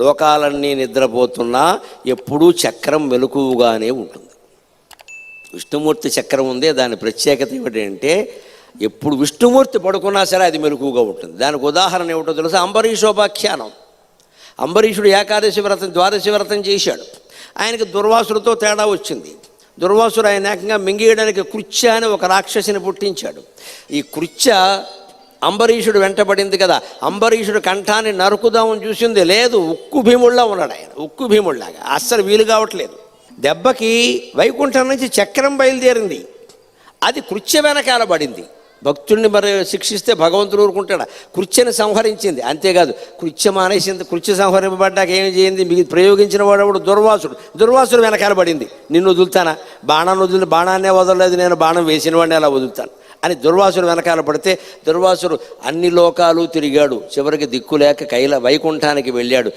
లోకాలన్నీ నిద్రపోతున్నా ఎప్పుడూ చక్రం మెలకువగానే ఉంటుంది. విష్ణుమూర్తి చక్రం ఉందే, దాని ప్రత్యేకత ఏమిటంటే ఎప్పుడు విష్ణుమూర్తి పడుకున్నా సరే అది మెలకువగా ఉంటుంది. దానికి ఉదాహరణ ఏమిటో తెలుసా? అంబరీషోపాఖ్యానం. అంబరీషుడు ఏకాదశి వ్రతం, ద్వాదశి వ్రతం చేశాడు. ఆయనకి దుర్వాసుడితో తేడా వచ్చింది. దుర్వాసుడు ఆయన ఏకంగా మింగేయడానికి కృత్య అని ఒక రాక్షసిని పుట్టించాడు. ఈ కృత్య అంబరీషుడు వెంటబడింది కదా, అంబరీషుడు కంఠాన్ని నరుకుదామని చూసింది, లేదు, ఉక్కు భీముళ్ళ ఉన్నాడు ఆయన, ఉక్కు భీముళ్ళలాగా, అస్సలు వీలు కావట్లేదు. దెబ్బకి వైకుంఠం నుంచి చక్రం బయలుదేరింది, అది కృత్య వెనకాల పడింది. భక్తుడిని మరి శిక్షిస్తే భగవంతుడు ఊరుకుంటాడా? కృత్యని సంహరించింది. అంతేకాదు, కృత్య మానేసింది. కృత్య సంహరింపబడ్డాక ఏమి చేయింది? మీకు ప్రయోగించిన వాడు దుర్వాసుడు వెనకాల పడింది. నిన్ను వదులుతానా? బాణాన్నే వదలలేదు నేను, బాణం వేసిన వాడిని ఎలా వదులుతాను అని దుర్వాసుడు వెనకాల పడితే దుర్వాసుడు అన్ని లోకాలు తిరిగాడు. చివరికి దిక్కులేక వైకుంఠానికి వెళ్ళాడు.